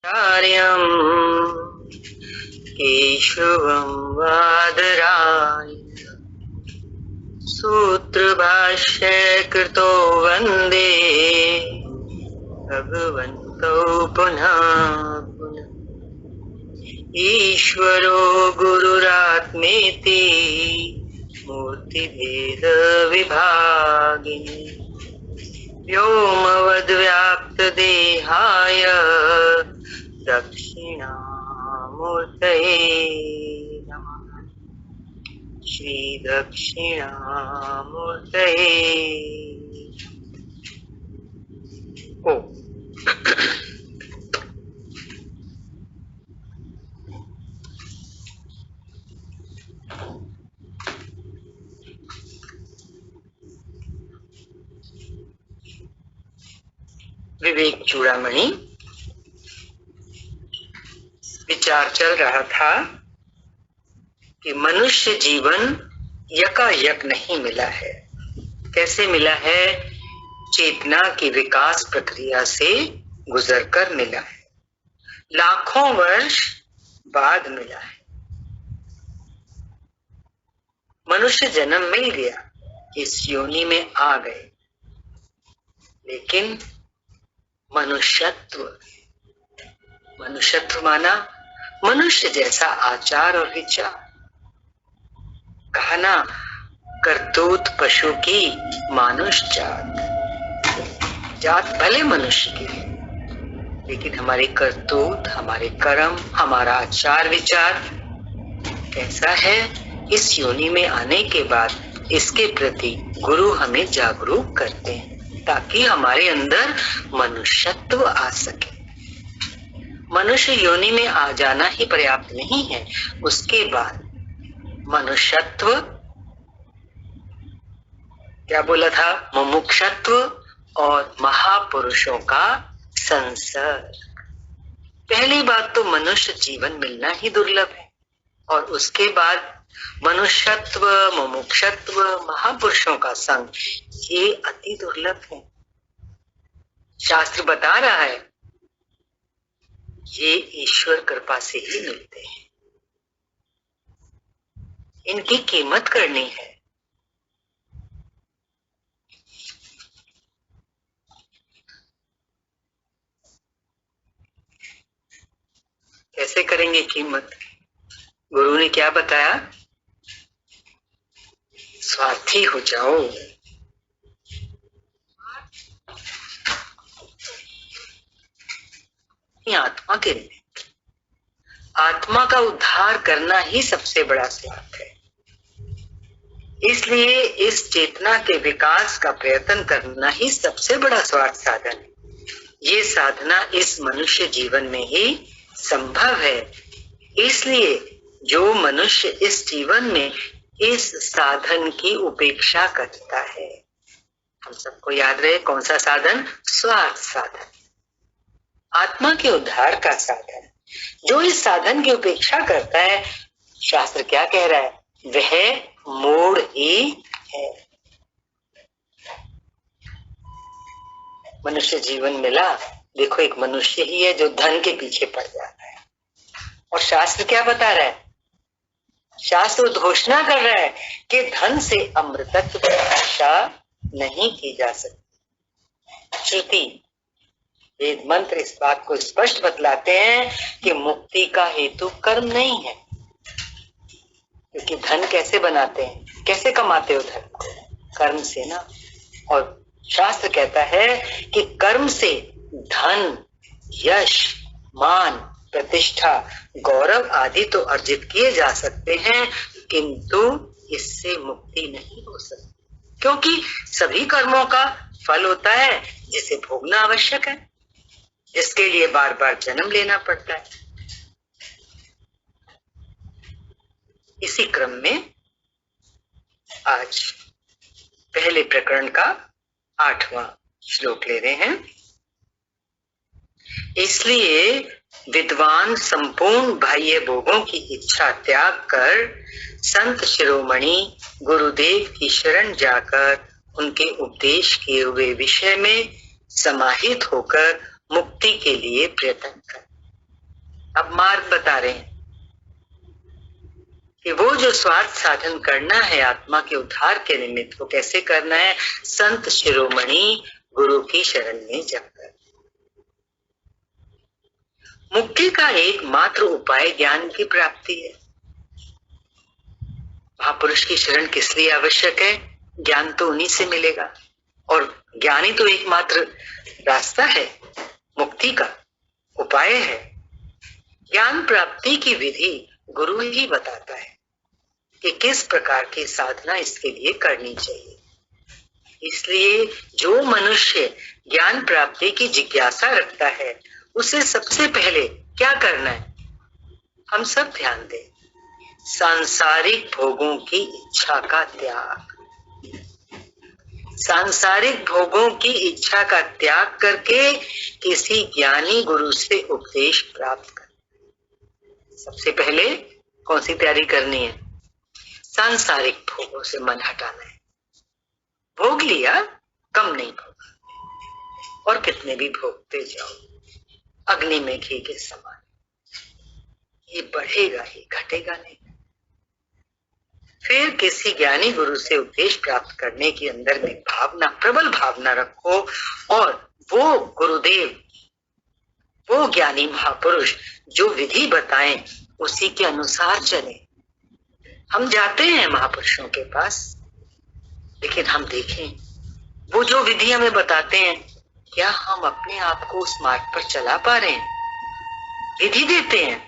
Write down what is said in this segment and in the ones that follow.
आचार्यं केशवं वादराय सूत्रभाष्य कृतो वन्दे भगवन्तौ पुनः पुनः। ईश्वरो गुरुरात्मेति मूर्तिभेद विभागिने व्योमवद्व्याप्तदेहाय दक्षिणामूर्तये नमः। श्री दक्षिणामूर्तये ओ विवेक चूड़ामणि विचार चल रहा था कि मनुष्य जीवन यकायक नहीं मिला है। कैसे मिला है? चेतना की विकास प्रक्रिया से गुजरकर मिला है, लाखों वर्ष बाद मिला है। मनुष्य जन्म मिल गया, इस योनि में आ गए, लेकिन मनुष्यत्व माना मनुष्य जैसा आचार और विचार। कहा ना, करतूत पशु की मानुष जात भले मनुष्य की है, लेकिन हमारे करतूत, हमारे कर्म, हमारा आचार विचार कैसा है, इस योनि में आने के बाद इसके प्रति गुरु हमें जागरूक करते हैं ताकि हमारे अंदर मनुष्यत्व आ सके। मनुष्य योनि में आ जाना ही पर्याप्त नहीं है, उसके बाद मनुष्यत्व, क्या बोला था, मुमुक्षत्व और महापुरुषों का संसर्ग। पहली बात तो मनुष्य जीवन मिलना ही दुर्लभ है, और उसके बाद मनुष्यत्व, मुमुक्षत्व, महापुरुषों का संग, ये अति दुर्लभ है। शास्त्र बता रहा है ये ईश्वर कृपा से ही मिलते हैं, इनकी कीमत करनी है। कैसे करेंगे कीमत? गुरु ने क्या बताया? स्वार्थी हो जाओ। आत्मा के लिए आत्मा का उद्धार करना ही सबसे बड़ा स्वार्थ है। इसलिए इस चेतना के विकास का प्रयत्न करना ही सबसे बड़ा स्वार्थ साधन है। ये साधना इस मनुष्य जीवन में ही संभव है। इसलिए जो मनुष्य इस जीवन में इस साधन की उपेक्षा करता है, हम सबको याद रहे कौन सा साधन? स्वार्थ साधन, आत्मा के उद्धार का साधन। जो इस साधन की उपेक्षा करता है, शास्त्र क्या कह रहा है? वह मूढ़ ही है। मनुष्य जीवन मिला, देखो एक मनुष्य ही है जो धन के पीछे पड़ जाता है। और शास्त्र क्या बता रहा है? शास्त्र घोषणा कर रहा है कि धन से अमृतत्व की आशा नहीं की जा सकती। श्रुति, वेद मंत्र इस बात को स्पष्ट बतलाते हैं कि मुक्ति का हेतु कर्म नहीं है। क्योंकि धन कैसे बनाते हैं, कैसे कमाते हो धन? कर्म से ना। और शास्त्र कहता है कि कर्म से धन, यश, मान, प्रतिष्ठा, गौरव आदि तो अर्जित किए जा सकते हैं, किंतु इससे मुक्ति नहीं हो सकती। क्योंकि सभी कर्मों का फल होता है जिसे भोगना आवश्यक है, जिसके लिए बार बार जन्म लेना पड़ता है। इसी क्रम में आज पहले प्रकरण का 8वां श्लोक ले रहे हैं। इसलिए विद्वान संपूर्ण बाह्य भोगों की इच्छा त्याग कर संत शिरोमणि गुरुदेव की शरण जाकर उनके उपदेश किए हुए विषय में समाहित होकर मुक्ति के लिए प्रयत्न कर। अब मार्ग बता रहे हैं कि वो जो स्वार्थ साधन करना है आत्मा के उद्धार के निमित्त, वो कैसे करना है? संत शिरोमणि गुरु की शरण में जाकर। मुक्ति का एकमात्र उपाय ज्ञान की प्राप्ति है। महापुरुष की शरण किस लिए आवश्यक है? ज्ञान तो उन्हीं से मिलेगा, और ज्ञान ही तो एकमात्र रास्ता है, मुक्ति का उपाय है। ज्ञान प्राप्ति की विधि गुरु ही बताता है कि किस प्रकार की साधना इसके लिए करनी चाहिए। इसलिए जो मनुष्य ज्ञान प्राप्ति की जिज्ञासा रखता है, उसे सबसे पहले क्या करना है? हम सब ध्यान दें, सांसारिक भोगों की इच्छा का त्याग। सांसारिक भोगों की इच्छा का त्याग करके किसी ज्ञानी गुरु से उपदेश प्राप्त कर। सबसे पहले कौन सी तैयारी करनी है? सांसारिक भोगों से मन हटाना है। भोग लिया, कम नहीं भोगा, और कितने भी भोगते जाओ, अग्नि में घी के समान, ये बढ़ेगा ही, घटेगा नहीं। फिर किसी ज्ञानी गुरु से उपदेश प्राप्त करने की अंदर में भावना, प्रबल भावना रखो, और वो गुरुदेव, वो ज्ञानी महापुरुष जो विधि बताएं उसी के अनुसार चलें। हम जाते हैं महापुरुषों के पास, लेकिन हम देखें वो जो विधि हमें बताते हैं, क्या हम अपने आप को उस मार्ग पर चला पा रहे हैं? विधि देते हैं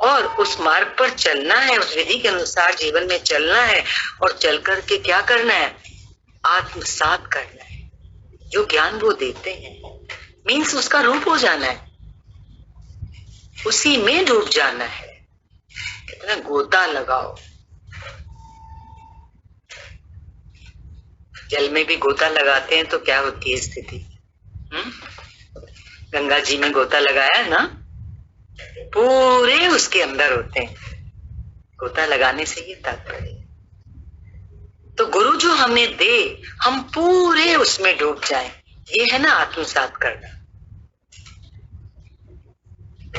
और उस मार्ग पर चलना है, उस विधि के अनुसार जीवन में चलना है, और चल करके क्या करना है? आत्मसात करना है। जो ज्ञान वो देते हैं मीन्स उसका रूप हो जाना है, उसी में डूब जाना है। कितना गोता लगाओ, जल में भी गोता लगाते हैं तो क्या होती है स्थिति? गंगा जी में गोता लगाया ना, पूरे उसके अंदर होते हैं। गोता लगाने से ये तात्पर्य। तो गुरु जो हमें दे, हम पूरे उसमें डूब जाएं, ये है ना आत्मसात करना।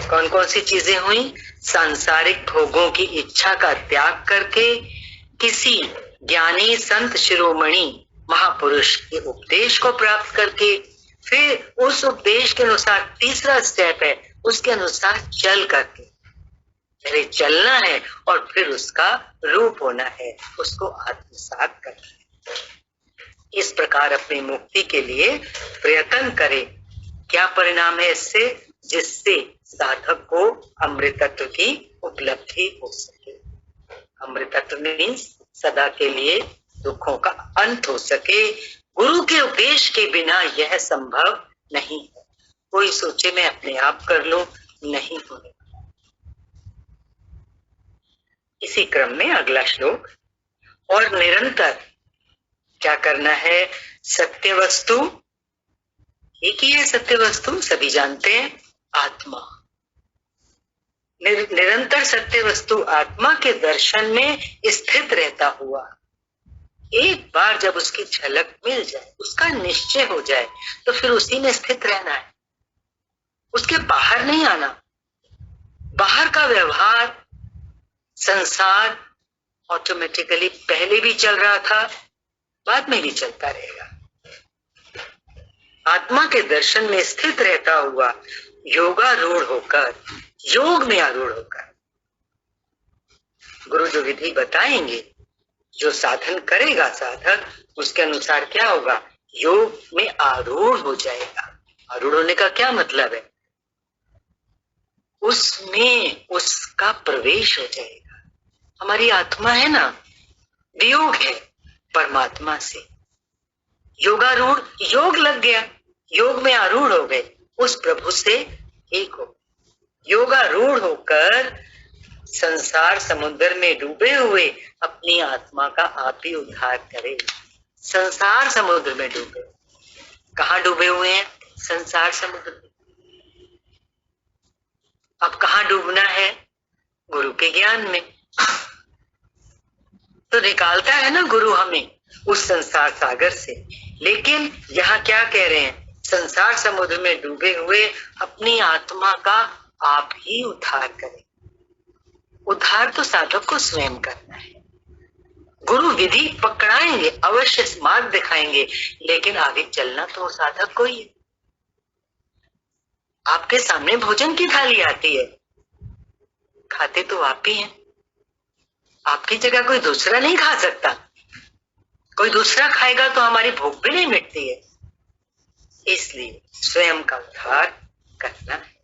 कौन कौन सी चीजें हुई? सांसारिक भोगों की इच्छा का त्याग करके किसी ज्ञानी संत शिरोमणि महापुरुष के उपदेश को प्राप्त करके, फिर उस उपदेश के अनुसार तीसरा स्टेप है, उसके अनुसार चल करके, पहले चलना है और फिर उसका रूप होना है, उसको आत्मसात करना है। इस प्रकार अपनी मुक्ति के लिए प्रयत्न करें। क्या परिणाम है इससे? जिससे साधक को अमृतत्व की उपलब्धि हो सके। अमृतत्व मीन्स सदा के लिए दुखों का अंत हो सके। गुरु के उपदेश के बिना यह संभव नहीं है। कोई सोचे मैं अपने आप कर लूं, नहीं होने। इसी क्रम में अगला श्लोक, और निरंतर क्या करना है? सत्य वस्तु, एक ही है सत्य वस्तु, सभी जानते हैं, आत्मा। निरंतर सत्य वस्तु आत्मा के दर्शन में स्थित रहता हुआ, एक बार जब उसकी झलक मिल जाए, उसका निश्चय हो जाए, तो फिर उसी में स्थित रहना है, उसके बाहर नहीं आना। बाहर का व्यवहार, संसार ऑटोमेटिकली पहले भी चल रहा था, बाद में भी चलता रहेगा। आत्मा के दर्शन में स्थित रहता हुआ, योगारूढ़ होकर, योग में आरूढ़ होकर, गुरु जो विधि बताएंगे, जो साधन करेगा साधक, उसके अनुसार क्या होगा? योग में आरूढ़ हो जाएगा। आरूढ़ होने का क्या मतलब है? उसमें उसका प्रवेश हो जाएगा। हमारी आत्मा है ना, वियोग है परमात्मा से। योगारूढ़, योग लग गया, योग में आरूढ़ हो गए, उस प्रभु से एक हो। योगारूढ़ होकर संसार समुद्र में डूबे हुए अपनी आत्मा का आप ही उद्धार करे। संसार समुद्र में डूबे, कहाँ डूबे हुए हैं? संसार समुद्र में। अब कहाँ डूबना है? गुरु के ज्ञान में। तो निकालता है ना गुरु हमें उस संसार सागर से। लेकिन यहाँ क्या कह रहे हैं? संसार समुद्र में डूबे हुए अपनी आत्मा का आप ही उद्धार करें। उद्धार तो साधक को स्वयं करना है। गुरु विधि पकड़ाएंगे, अवश्य मार्ग दिखाएंगे, लेकिन आगे चलना तो साधक को ही है। आपके सामने भोजन की थाली आती है, खाते तो आप ही हैं। आपकी जगह कोई दूसरा नहीं खा सकता। कोई दूसरा खाएगा तो हमारी भूख भी नहीं मिटती है। इसलिए स्वयं का उद्धार करना है।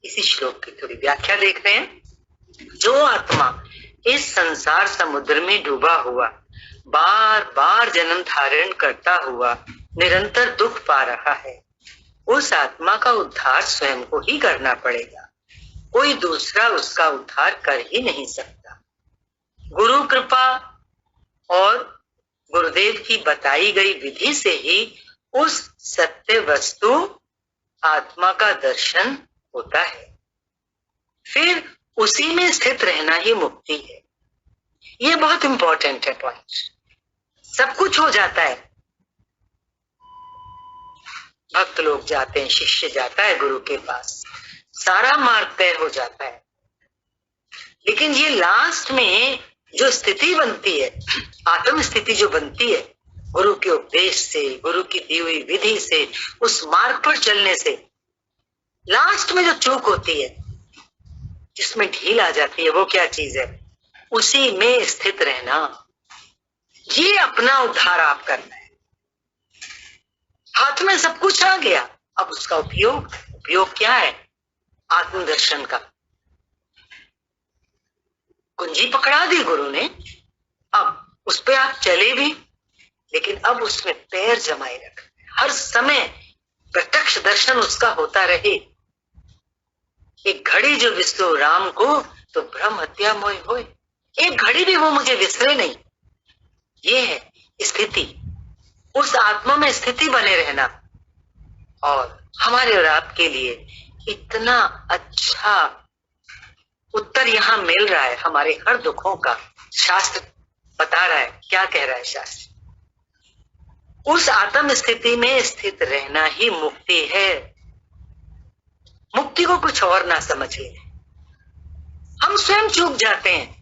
इसी श्लोक की थोड़ी व्याख्या देख रहे हैं। जो आत्मा इस संसार समुद्र में डूबा हुआ, बार बार जन्म धारण करता हुआ निरंतर दुख पा रहा है, उस आत्मा का उद्धार स्वयं को ही करना पड़ेगा। कोई दूसरा उसका उद्धार कर ही नहीं सकता। गुरु कृपा और गुरुदेव की बताई गई विधि से ही उस सत्य वस्तु आत्मा का दर्शन होता है। फिर उसी में स्थित रहना ही मुक्ति है। ये बहुत इंपॉर्टेंट है पॉइंट। सब कुछ हो जाता है, भक्त लोग जाते हैं, शिष्य जाता है गुरु के पास, सारा मार्ग तय हो जाता है, लेकिन ये लास्ट में जो स्थिति बनती है, आत्म स्थिति जो बनती है, गुरु के उपदेश से, गुरु की दी हुई विधि से, उस मार्ग पर चलने से लास्ट में जो चूक होती है, जिसमें ढील आ जाती है, वो क्या चीज है? उसी में स्थित रहना। ये अपना उद्धार आप करना है। हाथ में सब कुछ आ गया, अब उसका उपयोग क्या है? आत्मदर्शन का। कुंजी पकड़ा दी गुरु ने, अब उस पे आप चले भी, लेकिन अब उसमें पैर जमाए रख, हर समय प्रत्यक्ष दर्शन उसका होता रहे। एक घड़ी जो विसरो राम को, तो भ्रम हत्या मोह होए। एक घड़ी भी वो मुझे विसरे नहीं। ये है स्थिति, उस आत्मा में स्थिति बने रहना। और हमारे और आपके लिए इतना अच्छा उत्तर यहाँ मिल रहा है हमारे हर दुखों का। शास्त्र बता रहा है, क्या कह रहा है शास्त्र? उस आत्म स्थिति में स्थित रहना ही मुक्ति है। मुक्ति को कुछ और ना समझ ले। हम स्वयं चूक जाते हैं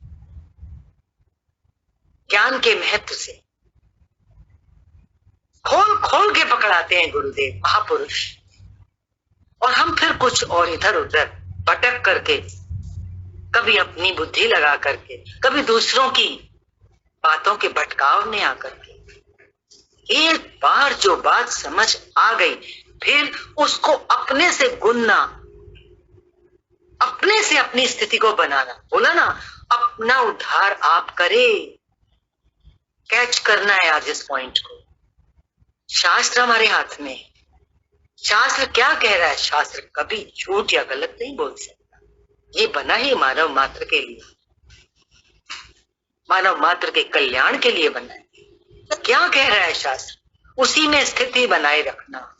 ज्ञान के महत्व से। खोल खोल के पकड़ाते हैं गुरुदेव महापुरुष, और हम फिर कुछ और इधर उधर भटक करके, कभी अपनी बुद्धि लगा करके, कभी दूसरों की बातों के भटकाव में आकर के, एक बार जो बात समझ आ गई, फिर उसको अपने से गुनना, अपने से अपनी स्थिति को बनाना। बोला ना, अपना उद्धार आप करे। कैच करना है आज इस पॉइंट को। शास्त्र हमारे हाथ में है। शास्त्र क्या कह रहा है? शास्त्र कभी झूठ या गलत नहीं बोल सकता। ये बना ही मानव मात्र के लिए, मानव मात्र के कल्याण के लिए बना है। तो क्या कह रहा है शास्त्र? उसी में स्थिति बनाए रखना।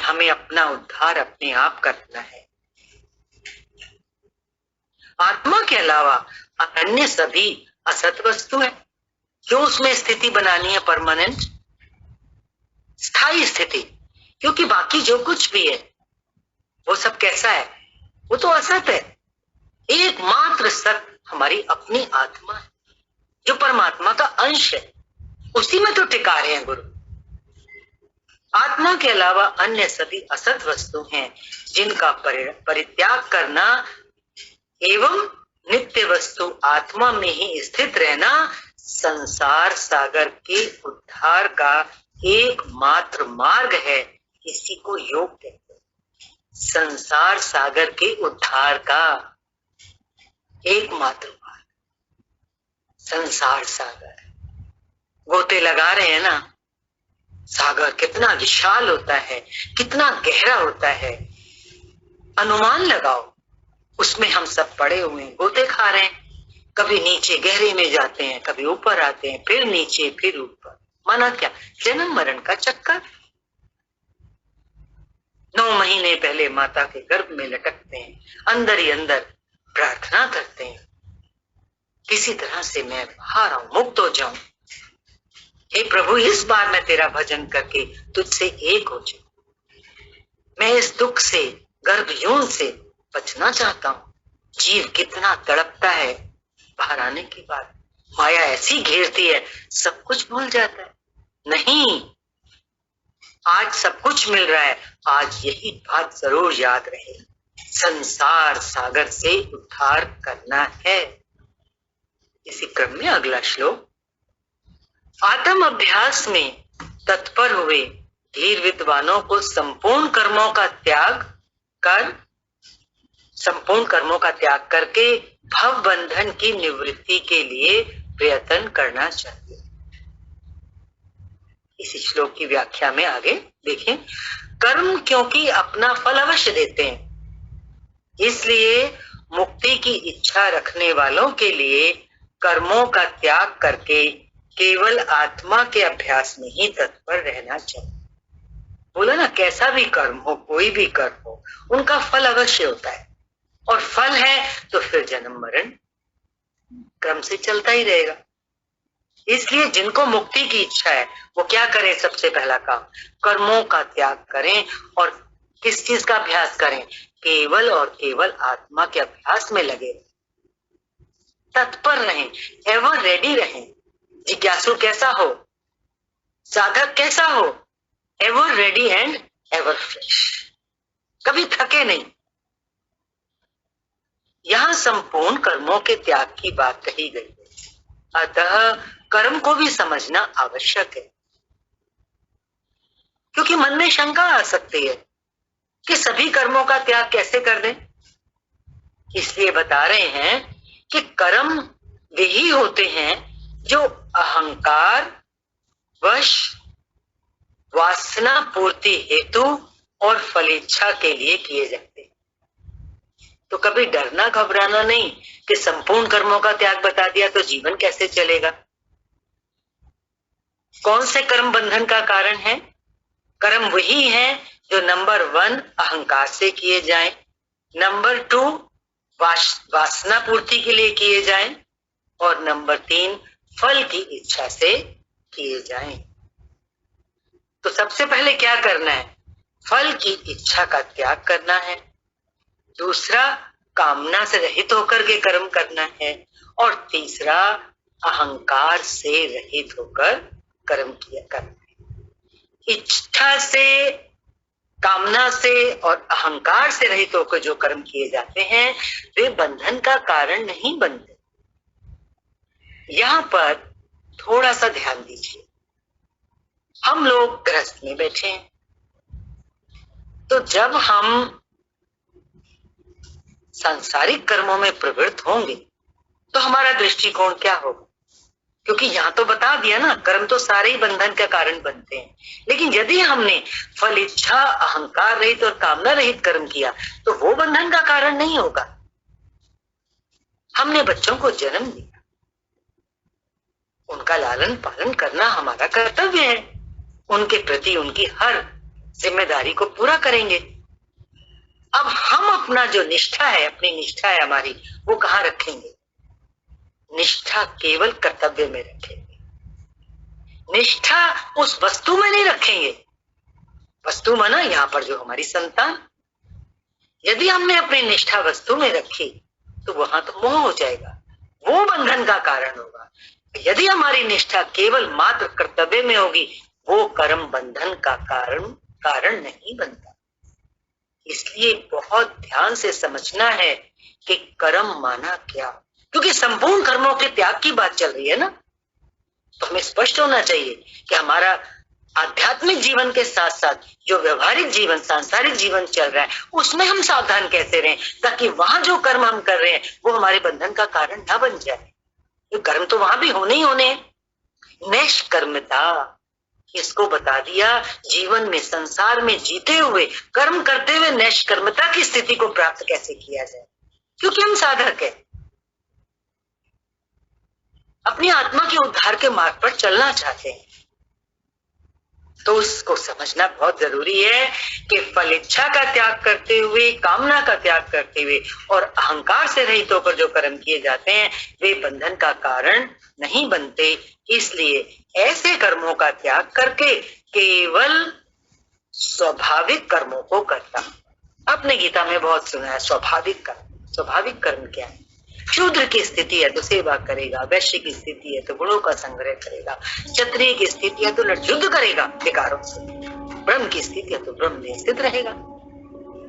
हमें अपना उद्धार अपने आप करना है। आत्मा के अलावा अन्य सभी असत वस्तु है। क्यों उसमें स्थिति बनानी है? परमानेंट, स्थायी स्थिति। क्योंकि बाकी जो कुछ भी है वो सब कैसा है? वो तो असत है। एकमात्र सत्य हमारी अपनी आत्मा है, जो परमात्मा का अंश है। उसी में तो टिका रहे हैं गुरु। आत्मा के अलावा अन्य सभी असत वस्तु हैं, जिनका परित्याग करना एवं नित्य वस्तु आत्मा में ही स्थित रहना संसार सागर के उद्धार का एकमात्र मार्ग है। इसी को योग कहते हैं। संसार सागर के उद्धार का एकमात्र मार्ग, संसार सागर। गोते लगा रहे हैं ना, सागर कितना विशाल होता है, कितना गहरा होता है। अनुमान लगाओ, उसमें हम सब पड़े हुए हैं, गोते खा रहे हैं। कभी नीचे गहरे में जाते हैं, कभी ऊपर आते हैं, फिर नीचे, फिर ऊपर। माना क्या? जन्म मरण का चक्कर। 9 महीने पहले माता के गर्भ में लटकते हैं, अंदर ही अंदर प्रार्थना करते हैं, किसी तरह से मैं बाहर आऊं, मुक्त हो जाऊं। हे प्रभु, इस बार मैं तेरा भजन करके तुझसे एक हो जाऊं। मैं इस दुख से, गर्भ यौन से बचना चाहता हूँ। जीव कितना तड़पता है बाहर आने के बाद, माया ऐसी घेरती है, सब कुछ भूल जाता है। नहीं, आज सब कुछ मिल रहा है, आज यही बात जरूर याद रहे, संसार सागर से उद्धार करना है। इसी क्रम में अगला श्लोक, आत्म अभ्यास में तत्पर हुए धीर विद्वानों को संपूर्ण कर्मों का त्याग करके भव बंधन की निवृत्ति के लिए प्रयत्न करना चाहिए। इस श्लोक की व्याख्या में आगे देखें, कर्म क्योंकि अपना फल अवश्य देते हैं, इसलिए मुक्ति की इच्छा रखने वालों के लिए कर्मों का त्याग करके केवल आत्मा के अभ्यास में ही तत्पर रहना चाहिए। बोला ना, कैसा भी कर्म हो, कोई भी कर्म हो, उनका फल अवश्य होता है, और फल है तो फिर जन्म मरण क्रम से चलता ही रहेगा। इसलिए जिनको मुक्ति की इच्छा है वो क्या करें? सबसे पहला काम, कर्मों का त्याग करें और किस चीज का अभ्यास करें? केवल और केवल आत्मा के अभ्यास में लगे, तत्पर रहें, एवर रेडी रहें। जिज्ञासु कैसा हो, साधक कैसा हो? Ever ready and ever fresh, कभी थके नहीं। यहां संपूर्ण कर्मों के त्याग की बात कही गई है, अतः कर्म को भी समझना आवश्यक है, क्योंकि मन में शंका आ सकती है कि सभी कर्मों का त्याग कैसे कर दें। इसलिए बता रहे हैं कि कर्म वे ही होते हैं जो अहंकार वश वासना पूर्ति हेतु और फलेच्छा के लिए किए जाते हैं। तो कभी डरना घबराना नहीं कि संपूर्ण कर्मों का त्याग बता दिया तो जीवन कैसे चलेगा। कौन से कर्म बंधन का कारण है? कर्म वही है जो नंबर 1 अहंकार से किए जाएं, नंबर 2 वासना पूर्ति के लिए किए जाएं, और नंबर 3 फल की इच्छा से किए जाएं। तो सबसे पहले क्या करना है? फल की इच्छा का त्याग करना है। दूसरा, कामना से रहित होकर के कर्म करना है, और तीसरा, अहंकार से रहित होकर कर्म किया करना है। इच्छा से, कामना से और अहंकार से रहित होकर जो कर्म किए जाते हैं वे बंधन का कारण नहीं बनते। यहां पर थोड़ा सा ध्यान दीजिए। हम लोग गृहस्थ में बैठे हैं, तो जब हम सांसारिक कर्मों में प्रवृत्त होंगे तो हमारा दृष्टिकोण क्या होगा? क्योंकि यहां तो बता दिया ना, कर्म तो सारे ही बंधन का कारण बनते हैं। लेकिन यदि हमने फल इच्छा, अहंकार रहित और कामना रहित कर्म किया तो वो बंधन का कारण नहीं होगा। हमने बच्चों को जन्म दिया, उनका लालन पालन करना हमारा कर्तव्य है, उनके प्रति उनकी हर जिम्मेदारी को पूरा करेंगे। अब हम अपना जो निष्ठा है, अपनी निष्ठा है हमारी, वो कहाँ रखेंगे? निष्ठा केवल कर्तव्य में रखेंगे, निष्ठा उस वस्तु में नहीं रखेंगे। वस्तु माना यहाँ पर जो हमारी संतान। यदि हमने अपनी निष्ठा वस्तु में रखी तो वहां तो मोह हो जाएगा, वो बंधन का कारण होगा। यदि हमारी निष्ठा केवल मात्र कर्तव्य में होगी, वो कर्म बंधन का कारण नहीं बनता। इसलिए बहुत ध्यान से समझना है कि कर्म माना क्या, क्योंकि संपूर्ण कर्मों के त्याग की बात चल रही है ना। तो हमें स्पष्ट होना चाहिए कि हमारा आध्यात्मिक जीवन के साथ साथ जो व्यवहारिक जीवन, सांसारिक जीवन चल रहा है, उसमें हम सावधान कैसे रहें, ताकि वहां जो कर्म हम कर रहे हैं वो हमारे बंधन का कारण ना बन जाए। ये कर्म तो वहां भी होने ही होने हैं। निष्कर्मता, इसको बता दिया। जीवन में, संसार में जीते हुए, कर्म करते हुए निष्कर्मता की स्थिति को प्राप्त कैसे किया जाए, क्योंकि हम साधक है, अपनी आत्मा के उद्धार के मार्ग पर चलना चाहते हैं। तो उसको समझना बहुत जरूरी है कि फल इच्छा का त्याग करते हुए, कामना का त्याग करते हुए और अहंकार से रहित होकर जो कर्म किए जाते हैं वे बंधन का कारण नहीं बनते। इसलिए ऐसे कर्मों का त्याग करके केवल स्वाभाविक कर्मों को करता। आपने गीता में बहुत सुना है स्वाभाविक कर्म। स्वाभाविक कर्म क्या है? शूद्र की स्थिति है तो सेवा करेगा, वैश्य की स्थिति है तो गुणों का संग्रह करेगा, क्षत्रिय की स्थिति है तो युद्ध करेगा विकारों से, ब्रह्म की स्थिति है तो ब्रह्म में स्थित रहेगा।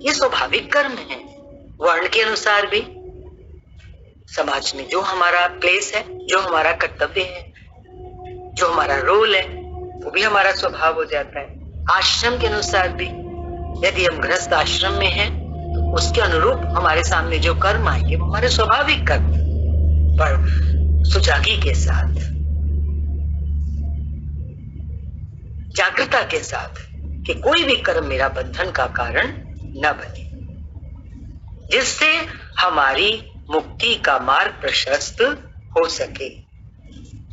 ये स्वाभाविक कर्म है। वर्ण के अनुसार भी समाज में जो हमारा प्लेस है, जो हमारा कर्तव्य है, जो हमारा रोल है, वो भी हमारा स्वभाव हो जाता है। आश्रम के अनुसार भी यदि हम गृहस्थ आश्रम में हैं तो उसके अनुरूप हमारे सामने जो कर्म आएंगे वो हमारे स्वाभाविक कर्म, पर सुजागी के साथ, जागृता के साथ कि कोई भी कर्म मेरा बंधन का कारण न बने, जिससे हमारी मुक्ति का मार्ग प्रशस्त हो सके।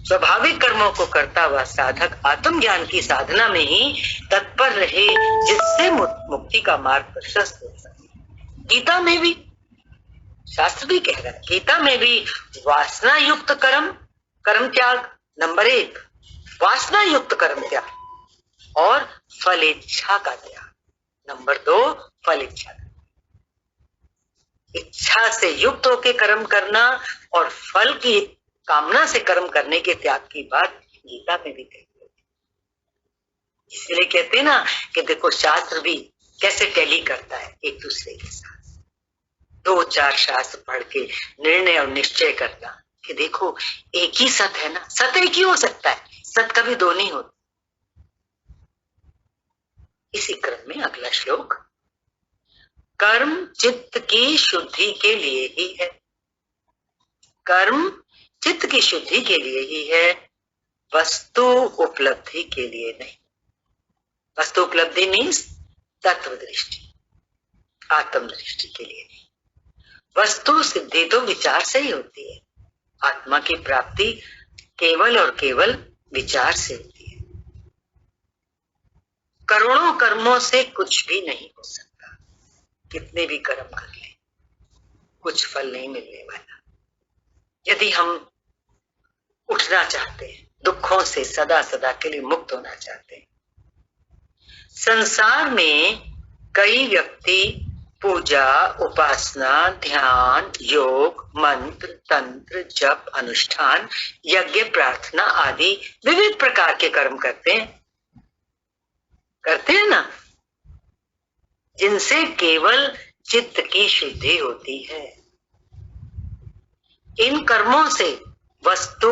स्वाभाविक कर्मों को करता हुआ साधक आत्मज्ञान की साधना में ही तत्पर रहे, जिससे मुक्ति का मार्ग प्रशस्त हो सके। गीता में भी शास्त्र भी कह रहा है, गीता में भी वासना युक्त कर्म त्याग नंबर 1, वासना युक्त कर्म त्याग, और फल इच्छा का त्याग नंबर 2, फल इच्छा। इच्छा से युक्त होकर कर्म करना और फल की कामना से कर्म करने के त्याग की बात गीता में भी कही है। इसलिए कहते हैं ना कि देखो शास्त्र भी कैसे टैली करता है एक दूसरे के साथ। 2-4 शास्त्र पढ़ के निर्णय और निश्चय करना कि देखो एक ही सत है ना, सत एक ही हो सकता है, सत कभी दो नहीं होता। इसी क्रम में अगला श्लोक, कर्म चित्त की शुद्धि के लिए ही है। कर्म चित्त की शुद्धि के लिए ही है, वस्तु उपलब्धि के लिए नहीं। वस्तु उपलब्धि मीन्स तत्व दृष्टि, आत्म दृष्टि के लिए नहीं। वस्तु सिद्धि तो विचार से ही होती है। आत्मा की प्राप्ति केवल और केवल विचार से होती है। करोड़ों कर्मों से कुछ भी नहीं हो सकता, कितने भी कर्म कर ले कुछ फल नहीं मिलने वाला। यदि हम उठना चाहते हैं, दुखों से सदा सदा के लिए मुक्त होना चाहते हैं, संसार में कई व्यक्ति पूजा, उपासना, ध्यान, योग, मंत्र, तंत्र, जप, अनुष्ठान, यज्ञ, प्रार्थना आदि विविध प्रकार के कर्म करते हैं ना, जिनसे केवल चित्त की शुद्धि होती है। इन कर्मों से वस्तु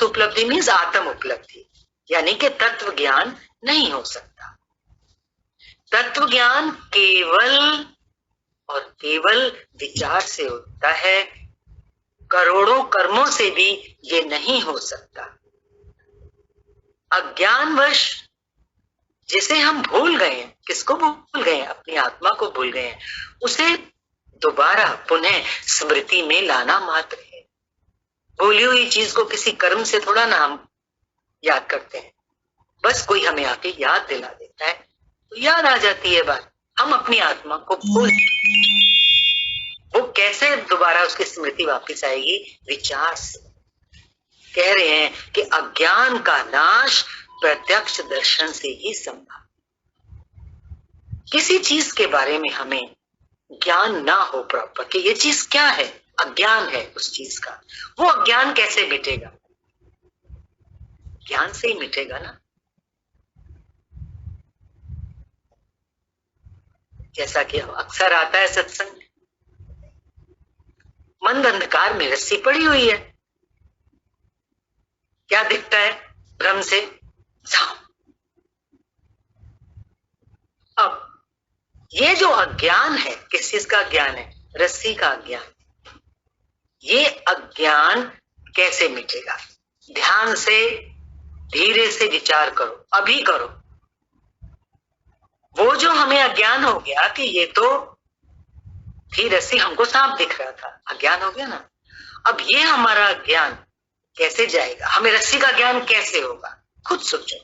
उपलब्धि मीन्स आत्म उपलब्धि, यानी कि तत्व ज्ञान नहीं हो सकता। तत्व ज्ञान केवल और केवल विचार से होता है। करोड़ों कर्मों से भी ये नहीं हो सकता। अज्ञानवश जिसे हम भूल गए हैं, किसको भूल गए हैं? अपनी आत्मा को भूल गए हैं। उसे दोबारा पुनः स्मृति में लाना मात्र है। भूली हुई चीज को किसी कर्म से थोड़ा ना हम याद करते हैं, बस कोई हमें आके याद दिला देता है तो याद आ जाती है बात। हम अपनी आत्मा को भूल, वो कैसे दोबारा उसकी स्मृति वापस आएगी? विचार से। कह रहे हैं कि अज्ञान का नाश प्रत्यक्ष दर्शन से ही संभव। किसी चीज के बारे में हमें ज्ञान ना हो प्रॉपर कि ये चीज क्या है, अज्ञान है उस चीज का, वो अज्ञान कैसे मिटेगा? ज्ञान से ही मिटेगा ना। जैसा कि अक्सर आता है सत्संग, मंद अंधकार में रस्सी पड़ी हुई है, क्या दिखता है? भ्रम से छांव। अब ये जो अज्ञान है, किस चीज का ज्ञान है? रस्सी का अज्ञान। ये अज्ञान कैसे मिटेगा? ध्यान से, धीरे से विचार करो, अभी करो। वो जो हमें अज्ञान हो गया कि ये तो थी रस्सी, हमको सांप दिख रहा था, अज्ञान हो गया ना। अब ये हमारा ज्ञान कैसे जाएगा? हमें रस्सी का ज्ञान कैसे होगा? खुद सोचो।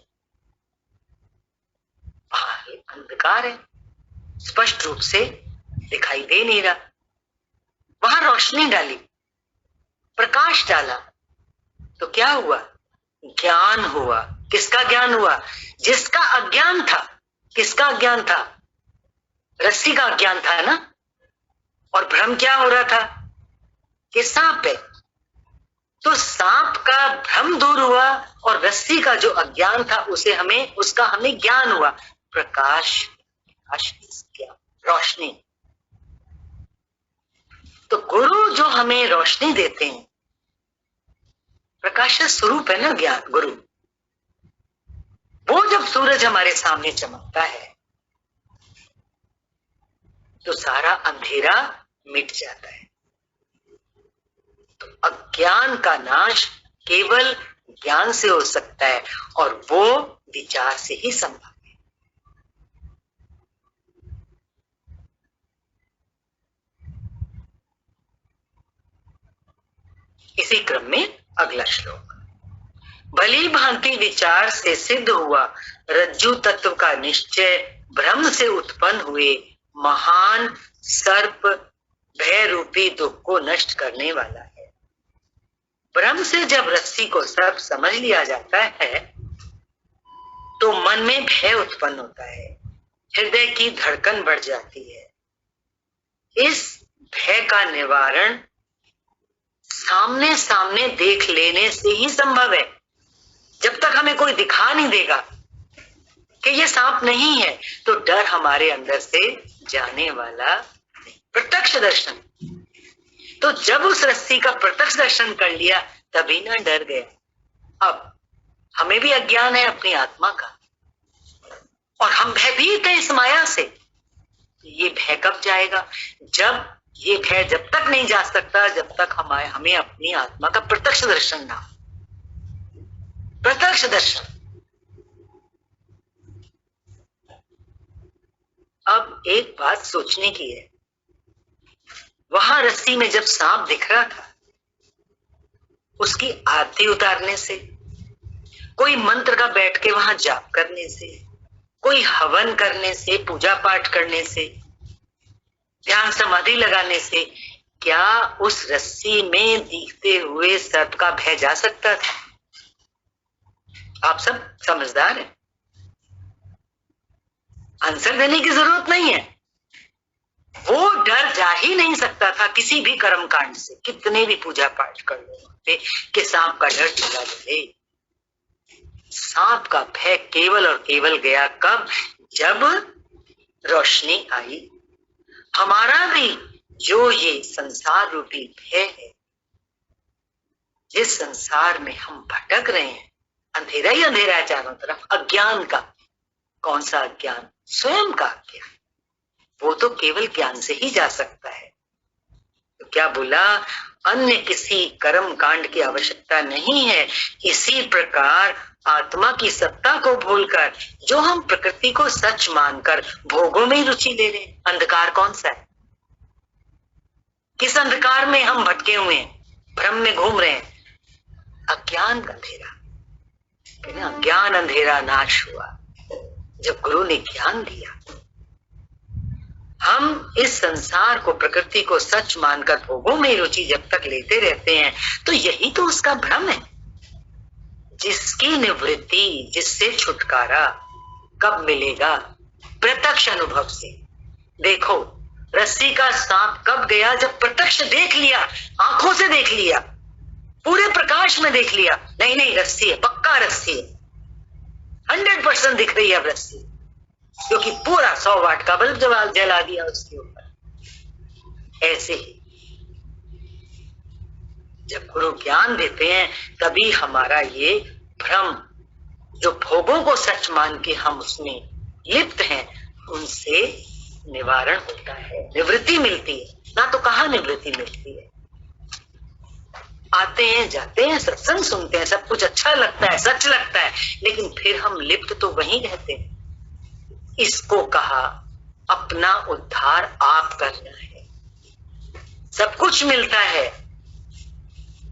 बाहर अंधकार है, स्पष्ट रूप से दिखाई दे नहीं रहा। वहां रोशनी डाली, प्रकाश डाला, तो क्या हुआ? ज्ञान हुआ। किसका ज्ञान हुआ? जिसका अज्ञान था, किसका अज्ञान था? रस्सी का अज्ञान था ना। और भ्रम क्या हो रहा था कि सांप है। तो सांप का भ्रम दूर हुआ और रस्सी का जो अज्ञान था उसका हमें ज्ञान हुआ। प्रकाश, रोशनी। तो गुरु जो हमें रोशनी देते हैं, प्रकाश स्वरूप है ना ज्ञान गुरु। वो जब सूरज हमारे सामने चमकता है तो सारा अंधेरा मिट जाता है। तो अज्ञान का नाश केवल ज्ञान से हो सकता है और वो विचार से ही संभव है। इसी क्रम में अगला श्लोक। भली भांति विचार से सिद्ध हुआ रज्जु तत्व का निश्चय भ्रम से उत्पन्न हुए महान सर्प भय रूपी दुख को नष्ट करने वाला है। भ्रम से जब रस्सी को सर्प समझ लिया जाता है तो मन में भय उत्पन्न होता है, हृदय की धड़कन बढ़ जाती है। इस भय का निवारण सामने सामने देख लेने से ही संभव है। जब तक हमें कोई दिखा नहीं देगा कि ये सांप नहीं है तो डर हमारे अंदर से जाने वाला नहीं। प्रत्यक्ष दर्शन। तो जब उस रस्सी का प्रत्यक्ष दर्शन कर लिया तभी ना डर गया। अब हमें भी अज्ञान है अपनी आत्मा का और हम भयभीत हैं इस माया से। ये भय कब जाएगा? जब ये भय जब तक नहीं जा सकता जब तक हमें अपनी आत्मा का प्रत्यक्ष दर्शन ना हो। प्रत्यक्ष दर्शन। अब एक बात सोचने की है, वहां रस्सी में जब सांप दिख रहा था उसकी आरती उतारने से, कोई मंत्र का बैठ के वहां जाप करने से, कोई हवन करने से, पूजा पाठ करने से, ध्यान समाधि लगाने से क्या उस रस्सी में दिखते हुए सर्प का भय जा सकता था? आप सब समझदार हैं, आंसर देने की जरूरत नहीं है। वो डर जा ही नहीं सकता था किसी भी कर्म कांड से, कितने भी पूजा पाठ कर लो कि सांप का डर चला जाए। सांप का भय केवल और केवल गया कब? जब रोशनी आई। हमारा भी जो ये संसार रूपी भय है, जिस संसार में हम भटक रहे हैं, अंधेरा ही अंधेरा है चारों तरफ, अज्ञान का। कौन सा अज्ञान? स्वयं का अज्ञान। वो तो केवल ज्ञान से ही जा सकता है। तो क्या बोला? अन्य किसी कर्म कांड की आवश्यकता नहीं है। इसी प्रकार आत्मा की सत्ता को भूलकर जो हम प्रकृति को सच मानकर भोगों में ही रुचि ले रहे हैं, अंधकार कौन सा है? किस अंधकार में हम भटके हुए हैं, भ्रम में घूम रहे हैं? अज्ञान का अंधेरा। ज्ञान अंधेरा नाश हुआ जब गुरु ने ज्ञान दिया। हम इस संसार को, प्रकृति को सच मानकर भोगों में रुचि जब तक लेते रहते हैं तो यही तो उसका भ्रम है। जिसकी निवृत्ति, जिससे छुटकारा कब मिलेगा? प्रत्यक्ष अनुभव से। देखो, रस्सी का सांप कब गया? जब प्रत्यक्ष देख लिया, आंखों से देख लिया, पूरे प्रकाश में देख लिया। नहीं नहीं, रस्सी है, पक्का रस्सी है, 100% दिख रही है अब रस्सी, क्योंकि पूरा 100 वाट का बल्ब जला दिया उसके ऊपर। ऐसे ही जब गुरु ज्ञान देते हैं तभी हमारा ये भ्रम, जो भोगों को सच मान के हम उसमें लिप्त हैं, उनसे निवारण होता है, निवृत्ति मिलती है। ना तो कहाँ निवृत्ति मिलती है। आते हैं, जाते हैं, सत्संग सुनते हैं, सब कुछ अच्छा लगता है, सच लगता है, लेकिन फिर हम लिप्त तो वहीं रहते हैं। इसको कहा अपना उद्धार आप करना है। सब कुछ मिलता है,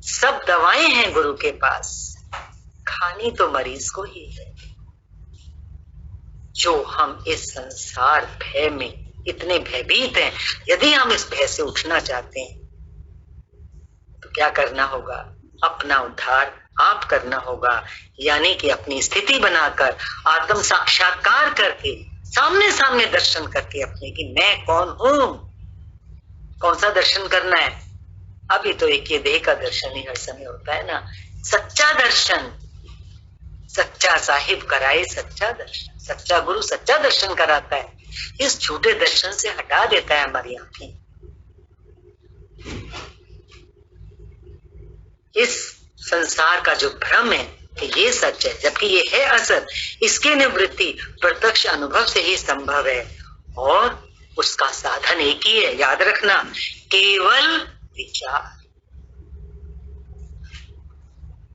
सब दवाएं हैं गुरु के पास, खानी तो मरीज को ही है। जो हम इस संसार भय में इतने भयभीत हैं, यदि हम इस भय से उठना चाहते हैं तो क्या करना होगा? अपना उद्धार आप करना होगा। यानी कि अपनी स्थिति बनाकर, आत्म साक्षात्कार करके सामने सामने दर्शन करके अपने कि मैं कौन हूं। कौन सा दर्शन करना है? अभी तो एक ये देह का दर्शन ही हर समय होता है ना। सच्चा दर्शन, सच्चा साहिब कराए सच्चा दर्शन, सच्चा गुरु सच्चा दर्शन कराता है। इस झूठे दर्शन से हटा देता है हमारी आंखें। इस संसार का जो भ्रम है कि ये सच है जबकि ये है असत, इसकी निवृत्ति प्रत्यक्ष अनुभव से ही संभव है और उसका साधन एक ही है, याद रखना, केवल विचार।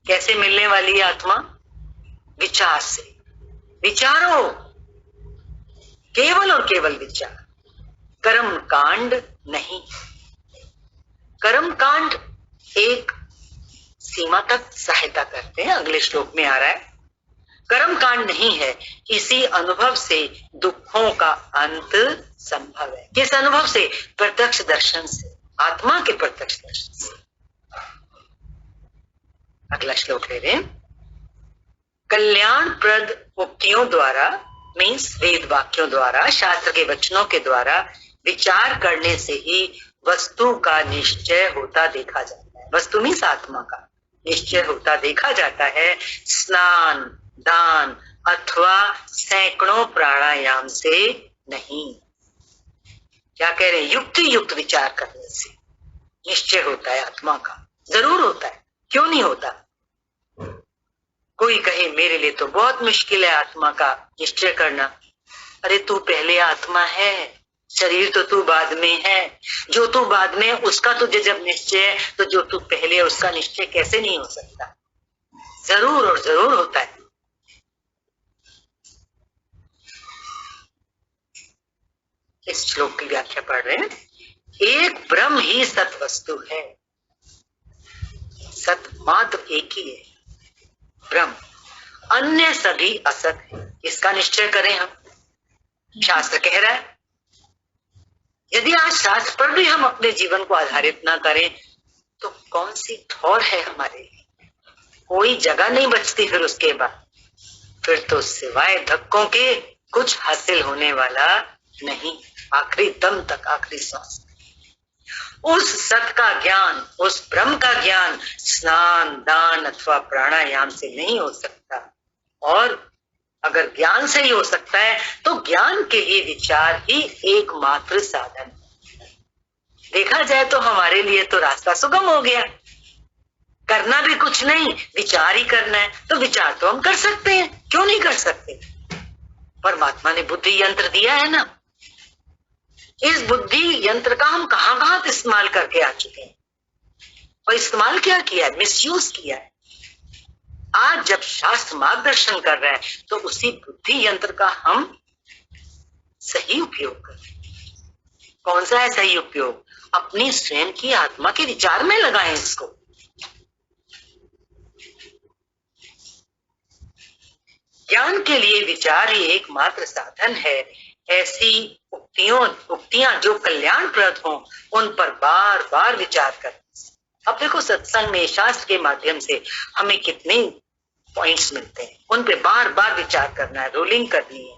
कैसे मिलने वाली है आत्मा? विचार से। विचारो, केवल और केवल विचार, कर्म कांड नहीं। कर्म कांड एक सीमा तक सहायता करते हैं, अगले श्लोक में आ रहा है। कर्म कांड नहीं है, इसी अनुभव से दुखों का अंत संभव है। किस अनुभव से? प्रत्यक्ष दर्शन से, आत्मा के प्रत्यक्ष दर्शन से। अगला श्लोक ले रहे हैं। कल्याणप्रद उक्तियों द्वारा, मीन्स वेद वाक्यों द्वारा, शास्त्र के वचनों के द्वारा विचार करने से ही वस्तु का निश्चय होता देखा जाता है। वस्तु मीन्स आत्मा का निश्चय होता देखा जाता है। स्नान, दान अथवा सैकड़ों प्राणायाम से नहीं। क्या कह रहे हैं? युक्ति युक्त विचार करने से निश्चय होता है आत्मा का। जरूर होता है, क्यों नहीं होता? कोई कहे मेरे लिए तो बहुत मुश्किल है आत्मा का निश्चय करना। अरे तू पहले आत्मा है, शरीर तो तू बाद में है। जो तू बाद में है उसका तुझे जब निश्चय है तो जो तू पहले है उसका निश्चय कैसे नहीं हो सकता? जरूर और जरूर होता है। इस श्लोक की व्याख्या पढ़ रहे हैं। एक ब्रह्म ही सत वस्तु है। सत मात्र एक ही है, ब्रह्म। अन्य सभी असत है। इसका निश्चय करें हम। शास्त्र कह रहा है। यदि आज शास्त्र पर भी हम अपने जीवन को आधारित ना करें तो कौन सी ठौर है हमारे लिए? कोई जगह नहीं बचती फिर उसके बाद। फिर तो सिवाय धक्कों के कुछ हासिल होने वाला नहीं, आखिरी दम तक, आखिरी सांस। उस सत का ज्ञान, उस ब्रह्म का ज्ञान स्नान, दान अथवा प्राणायाम से नहीं हो सकता। और अगर ज्ञान से ही हो सकता है तो ज्ञान के लिए विचार ही एकमात्र साधन। देखा जाए तो हमारे लिए तो रास्ता सुगम हो गया। करना भी कुछ नहीं, विचार ही करना है। तो विचार तो हम कर सकते हैं, क्यों नहीं कर सकते? परमात्मा ने बुद्धि यंत्र दिया है ना। इस बुद्धि यंत्र का हम कहां कहां इस्तेमाल करके आ चुके हैं और इस्तेमाल क्या किया है? मिसयूज किया है। आज जब शास्त्र मार्गदर्शन कर रहा है तो उसी बुद्धि यंत्र का हम सही उपयोग करें। कौन सा है सही उपयोग? अपनी स्वयं की आत्मा के विचार में लगाएं इसको। ज्ञान के लिए विचार ही एकमात्र साधन है। ऐसी उक्तियां जो कल्याणप्रद हों उन पर बार बार विचार करें। अब देखो सत्संग में, शास्त्र के माध्यम से हमें कितने पॉइंट्स मिलते हैं, उन पे बार बार विचार करना है, रोलिंग करनी है।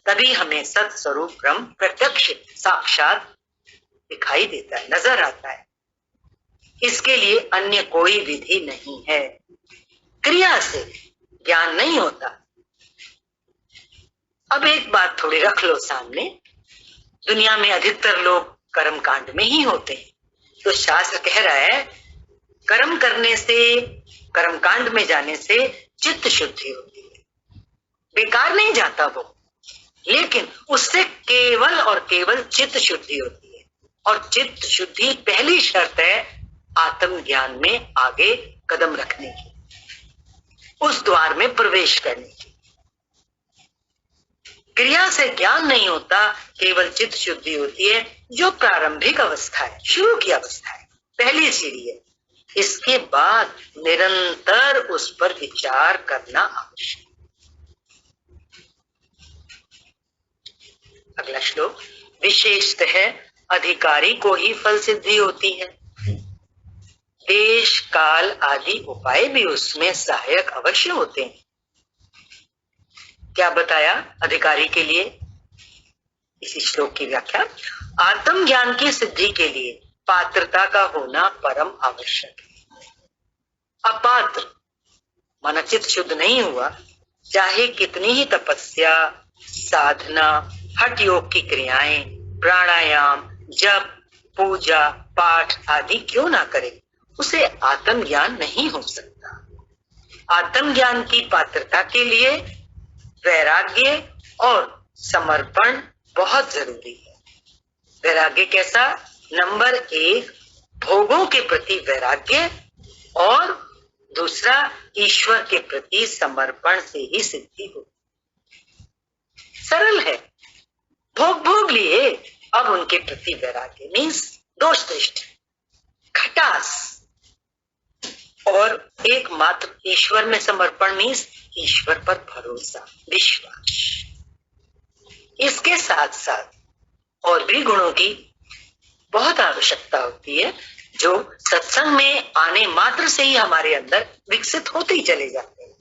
तभी हमें सत स्वरूप ब्रह्म प्रत्यक्ष साक्षात दिखाई देता है, नजर आता है। इसके लिए अन्य कोई विधि नहीं है। क्रिया से ज्ञान नहीं होता। अब एक बात थोड़ी रख लो सामने। दुनिया में अधिकतर लोग कर्म कांड में ही होते हैं। तो शास्त्र कह रहा है कर्म करने से, कर्म कांड में जाने से चित्त शुद्धि होती है। बेकार नहीं जाता वो, लेकिन उससे केवल और केवल चित्त शुद्धि होती है। और चित्त शुद्धि पहली शर्त है आत्म ज्ञान में आगे कदम रखने की, उस द्वार में प्रवेश करने की। क्रिया से ज्ञान नहीं होता, केवल चित्त शुद्धि होती है, जो प्रारंभिक अवस्था है, शुरू की अवस्था है, पहली सीढ़ी है। इसके बाद निरंतर उस पर विचार करना आवश्यक। अगला श्लोक। विशेषतः अधिकारी को ही फल सिद्धि होती है। देश काल आदि उपाय भी उसमें सहायक अवश्य होते हैं। क्या बताया अधिकारी के लिए? इसी श्लोक की व्याख्या, आत्मज्ञान की सिद्धि के लिए पात्रता का होना परम आवश्यक है। अपात्र माना चित्त शुद्ध नहीं हुआ, चाहे कितनी ही तपस्या, साधना, हठ योग की क्रियाएं, प्राणायाम, जप, पूजा, पाठ आदि क्यों ना करे, उसे आत्मज्ञान नहीं हो सकता। आत्मज्ञान की पात्रता के लिए वैराग्य और समर्पण बहुत जरूरी है। वैराग्य कैसा? नंबर 1 भोगों के प्रति वैराग्य और दूसरा ईश्वर के प्रति समर्पण से ही सिद्धि हो। सरल है, भोग लिए, अब उनके प्रति वैराग्य मीन्स दोष दृष्टि, खटास, और एकमात्र ईश्वर में समर्पण मीन्स ईश्वर पर भरोसा, विश्वास। इसके साथ साथ और भी गुणों की बहुत आवश्यकता होती है, जो सत्संग में आने मात्र से ही हमारे अंदर विकसित होते ही चले जाते हैं।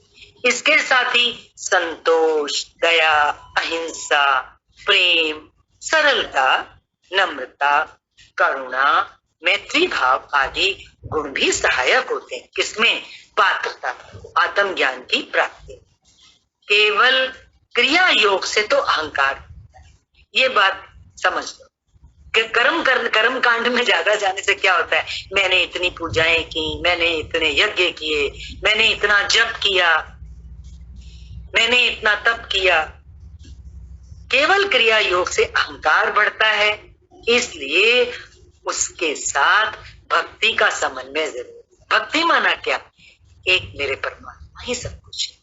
इसके साथ ही संतोष, दया, अहिंसा, प्रेम, सरलता, नम्रता, करुणा, मैत्री भाव आदि गुण भी सहायक होते हैं। किसमें? पात्रता, आत्मज्ञान की प्राप्ति। केवल क्रिया योग से तो अहंकार, ये बात समझ लो कि कर्म कांड में ज्यादा जाने से क्या होता है, मैंने इतनी पूजाएं की, मैंने इतने यज्ञ किए, मैंने इतना जप किया, मैंने इतना तप किया। केवल क्रिया योग से अहंकार बढ़ता है, इसलिए उसके साथ भक्ति का समन्वय जरूरी है। भक्ति माना क्या? एक मेरे परमात्मा ही सब कुछ है।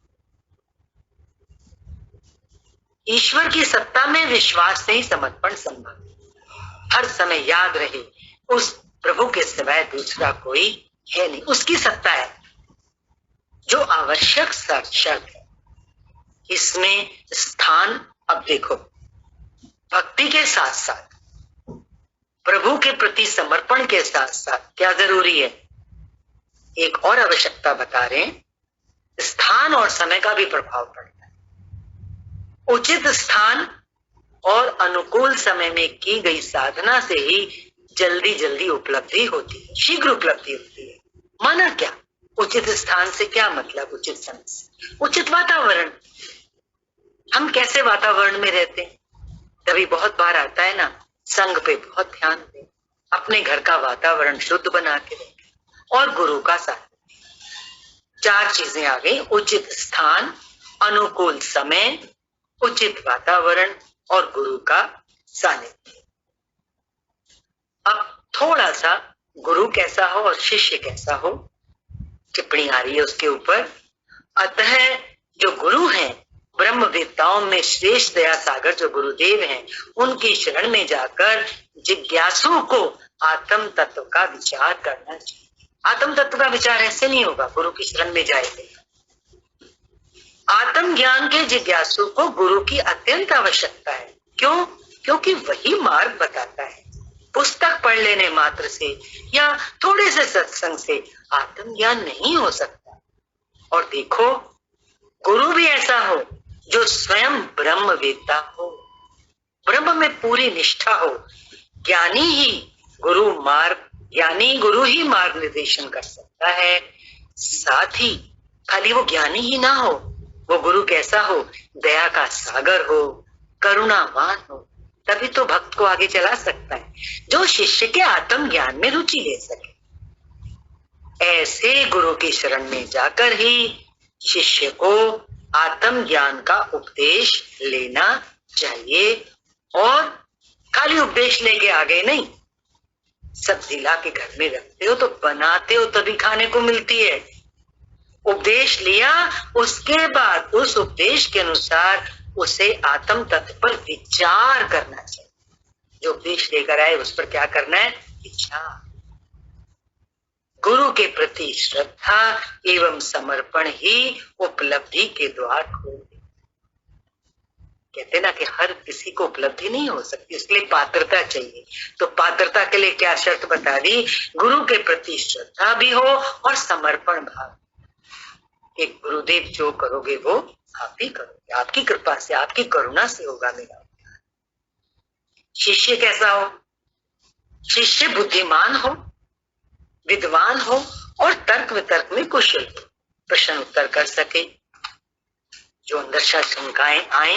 ईश्वर की सत्ता में विश्वास से ही समर्पण संभव है। हर समय याद रहे उस प्रभु के सिवाय दूसरा कोई है नहीं, उसकी सत्ता है जो आवश्यक शर्त है। इसमें स्थान, अब देखो, भक्ति के साथ साथ प्रभु के प्रति समर्पण के साथ साथ क्या जरूरी है? एक और आवश्यकता बता रहे हैं, स्थान और समय का भी प्रभाव पड़ता है। उचित स्थान और अनुकूल समय में की गई साधना से ही जल्दी जल्दी उपलब्धि होती है, शीघ्र उपलब्धि होती है। माना क्या? उचित स्थान से क्या मतलब? उचित समय से उचित वातावरण। हम कैसे वातावरण में रहते हैं? कभी बहुत बार आता है ना, संग पे बहुत ध्यान दें, अपने घर का वातावरण शुद्ध बना के रखें और गुरु का साथ। 4 चीजें आ गई, उचित स्थान, अनुकूल समय, उचित वातावरण और गुरु का सानिध्य। अब थोड़ा सा गुरु कैसा हो और शिष्य कैसा हो, टिप्पणी आ रही है उसके ऊपर। अतः जो गुरु हैं, ब्रह्मवेत्ताओं में श्रेष्ठ दया सागर जो गुरुदेव हैं, उनकी शरण में जाकर जिज्ञासु को आत्म तत्व का विचार करना चाहिए। आत्म तत्व का विचार ऐसे नहीं होगा, गुरु की शरण में जाएंगे। आत्म ज्ञान के जिज्ञासु को गुरु की अत्यंत आवश्यकता है। क्यों? क्योंकि वही मार्ग बताता है। पुस्तक पढ़ लेने मात्र से या थोड़े से सत्संग से आत्म ज्ञान नहीं हो सकता। और देखो, गुरु भी ऐसा हो जो स्वयं ब्रह्मवेत्ता हो, ब्रह्म में पूरी निष्ठा हो। ज्ञानी गुरु ही मार्ग निर्देशन कर सकता है। साथ ही खाली वो ज्ञानी ही ना हो, वो गुरु कैसा हो? दया का सागर हो, करुणावान हो, तभी तो भक्त को आगे चला सकता है, जो शिष्य के आत्म ज्ञान में रुचि ले सके। ऐसे गुरु की शरण में जाकर ही शिष्य को आत्म ज्ञान का उपदेश लेना चाहिए। और खाली उपदेश लेके आगे नहीं, सब दिला के घर में रखते हो तो बनाते हो तभी खाने को मिलती है। उपदेश लिया, उसके बाद उस उपदेश के अनुसार उसे आत्म तत्व पर विचार करना चाहिए। जो उपदेश लेकर आए उस पर क्या करना है? विचार। गुरु के प्रति श्रद्धा एवं समर्पण ही उपलब्धि के द्वार खोलते। कहते ना कि हर किसी को उपलब्धि नहीं हो सकती, इसके लिए पात्रता चाहिए। तो पात्रता के लिए क्या शर्त बता दी? गुरु के प्रति श्रद्धा भी हो और समर्पण भाव। एक गुरुदेव जो करोगे वो आप ही करोगे, आपकी कृपा से, आपकी करुणा से होगा मेरा। शिष्य कैसा हो? शिष्य बुद्धिमान हो, विद्वान हो और तर्क वितर्क में कुशल हो, प्रश्न उत्तर कर सके, जो अंदर शंकाएं आए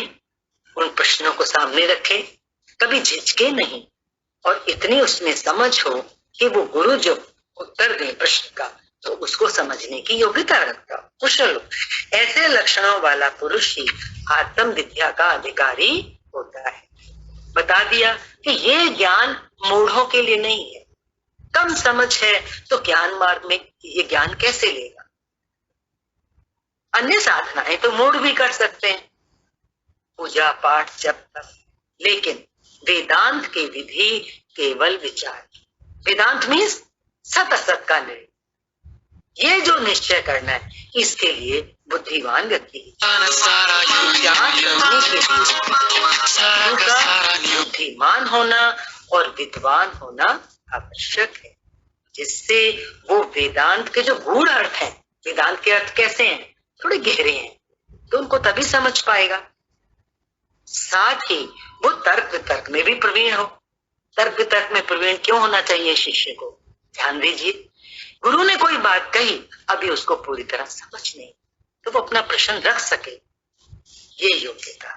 उन प्रश्नों को सामने रखे, कभी झिझके नहीं, और इतनी उसमें समझ हो कि वो गुरु जो उत्तर दे प्रश्न का तो उसको समझने की योग्यता रखता हो, कुशल हो। ऐसे लक्षणों वाला पुरुष ही आत्म विद्या का अधिकारी होता है। बता दिया कि ये ज्ञान मूढ़ों के लिए नहीं है। कम समझ है तो ज्ञान मार्ग में ये ज्ञान कैसे लेगा? अन्य साधनाएं तो मूढ़ भी कर सकते हैं, पूजा पाठ जब तक, लेकिन वेदांत की विधि केवल विचार। वेदांत मीन्स सत असत का निर्णय, ये जो निश्चय करना है इसके लिए बुद्धिमान व्यक्ति बुद्धिमान होना और विद्वान होना आवश्यक है, जिससे वो वेदांत के जो गूढ़ अर्थ हैं, वेदांत के अर्थ कैसे हैं, थोड़े गहरे हैं, तो उनको तभी समझ पाएगा। साथ ही वो तर्क वितर्क में भी प्रवीण हो। तर्क वितर्क में प्रवीण क्यों होना चाहिए शिष्य को? ध्यान दीजिए, गुरु ने कोई बात कही, अभी उसको पूरी तरह समझ नहीं, तो वो अपना प्रश्न रख सके, ये योग्यता,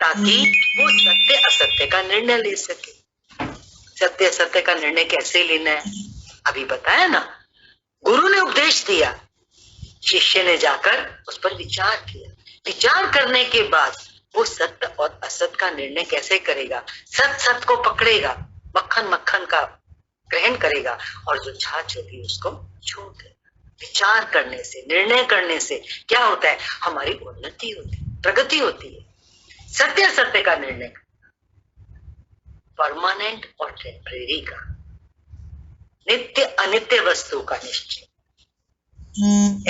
ताकि वो सत्य असत्य का निर्णय ले सके। सत्य असत्य का निर्णय कैसे लेना है अभी बताया ना। गुरु ने उपदेश दिया, शिष्य ने जाकर उस पर विचार किया, विचार करने के बाद वो सत्य और असत का निर्णय कैसे करेगा? सत सत को पकड़ेगा, मक्खन मक्खन का ग्रहण करेगा, और जो छाछ होगी उसको छोड़ देगा। विचार करने से, निर्णय करने से क्या होता है? हमारी उन्नति होती है, प्रगति होती है। सत्य सत्य का निर्णय, परमानेंट और टेम्परेरी का, नित्य अनित्य वस्तु का निश्चय।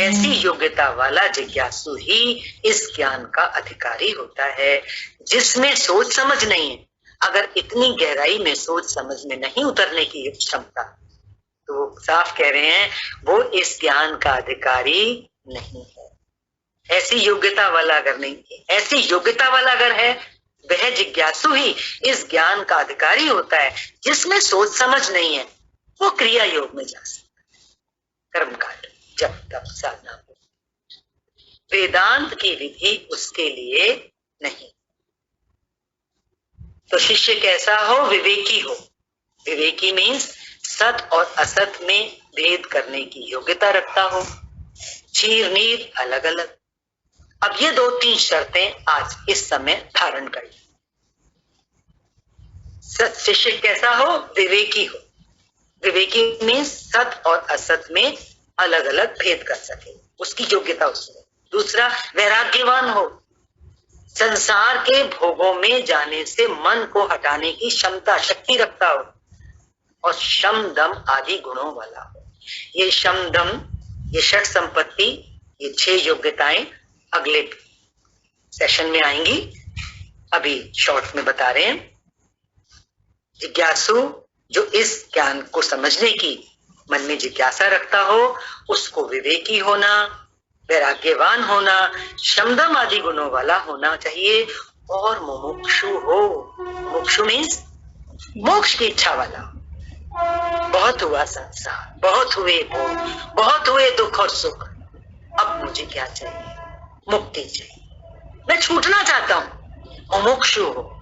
ऐसी योग्यता वाला जिज्ञासु ही इस ज्ञान का अधिकारी होता है, जिसमें सोच समझ नहीं है। अगर इतनी गहराई में सोच समझ में नहीं उतरने की क्षमता, तो साफ कह रहे हैं वो इस ज्ञान का अधिकारी नहीं है। ऐसी योग्यता वाला अगर नहीं है, ऐसी योग्यता वाला अगर है, वह जिज्ञासु ही इस ज्ञान का अधिकारी होता है। जिसमें सोच समझ नहीं है वो क्रिया योग में जा सकता है, कर्मकांड जब तब साधना हो। वेदांत की विधि उसके लिए नहीं। तो शिष्य कैसा हो? विवेकी हो। विवेकी मीन्स सत और असत में भेद करने की योग्यता रखता हो, चीर नीर अलग अलग। अब ये 2-3 शर्तें आज इस समय धारण करें। शिष्य कैसा हो? विवेकी हो। विवेकी मीन्स सत और असत में अलग अलग भेद कर सके, उसकी योग्यता उसमें। दूसरा, वैराग्यवान हो, संसार के भोगों में जाने से मन को हटाने की क्षमता शक्ति रखता हो, और शम दम आदि गुणों वाला हो। ये शम दम, ये षट संपत्ति, ये 6 योग्यताएं अगले सेशन में आएंगी, अभी शॉर्ट में बता रहे हैं। जिज्ञासु जो इस ज्ञान को समझने की मन में जिज्ञासा रखता हो, उसको विवेकी होना, वैराग्यवान होना, शमदम आदि गुणों वाला होना चाहिए, और मुमुक्षु हो। मुमुक्षु मीन्स मोक्ष की इच्छा वाला। बहुत हुआ संसार, बहुत हुए भोग, बहुत हुए दुख और सुख, अब मुझे क्या चाहिए? मुक्ति चाहिए, मैं छूटना चाहता हूं। मुमुक्षु हो,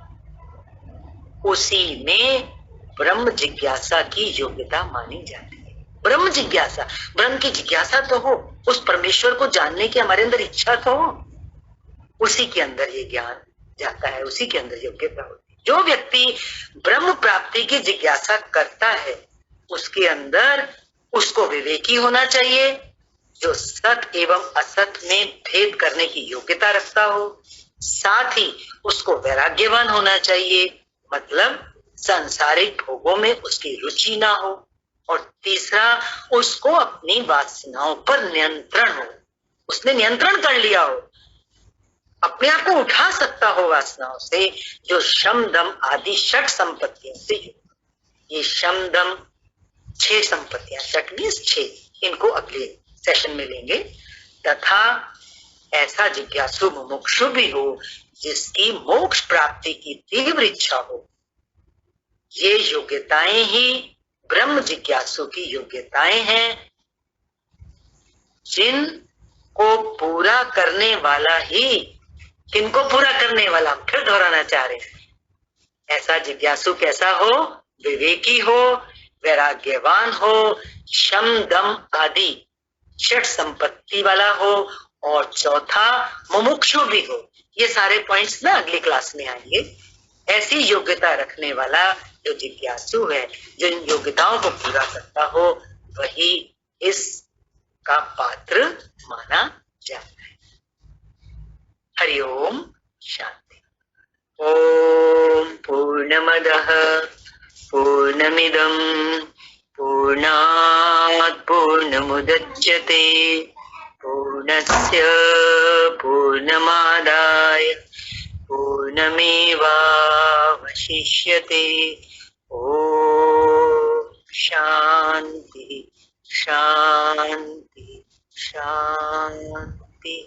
उसी में ब्रह्म जिज्ञासा की योग्यता मानी जाती है। ब्रह्म जिज्ञासा, ब्रह्म की जिज्ञासा तो हो, उस परमेश्वर को जानने की हमारे अंदर इच्छा तो हो, उसी के अंदर ये ज्ञान जाता है, उसी के अंदर योग्यता होती है। जो व्यक्ति ब्रह्म प्राप्ति की जिज्ञासा करता है, उसके अंदर उसको विवेकी होना चाहिए, जो सत एवं असत में भेद करने की योग्यता रखता हो। साथ ही उसको वैराग्यवान होना चाहिए, मतलब सांसारिक भोगों में उसकी रुचि ना हो। और तीसरा, उसको अपनी वासनाओं पर नियंत्रण हो, उसने नियंत्रण कर लिया हो, अपने आप को उठा सकता हो वासनाओं से, जो शम दम आदि षट संपत्तियों से। ये शम दम 6 संपत्तियां, षट मीन्स 6, इनको अगले सेशन में लेंगे। तथा ऐसा जिज्ञासु मुमुक्षु भी हो, जिसकी मोक्ष प्राप्ति की तीव्र इच्छा हो, ये योग्यताएं ही ब्रह्म जिज्ञासु की योग्यताएं हैं, जिनको पूरा करने वाला ही, किनको पूरा करने वाला, हम फिर दोहराना चाह रहे हैं, ऐसा जिज्ञासु कैसा हो, विवेकी हो, वैराग्यवान हो, शम दम आदि षट संपत्ति वाला हो, और चौथा मुमुक्षु भी हो। ये सारे पॉइंट्स ना अगली क्लास में आएंगे। ऐसी योग्यता रखने वाला जो जिज्ञासु है, जो इन योग्यताओं को पूरा करता हो, वही इस का पात्र माना जाता है। हरिओम शांति। ओम पूर्णमदः पूर्णमिदं पूर्णात् पूर्णमुदच्यते पूर्णस्य पूर्णमादाय पूर्णमेवावशिष्यते। ओम शांति शांति शांति।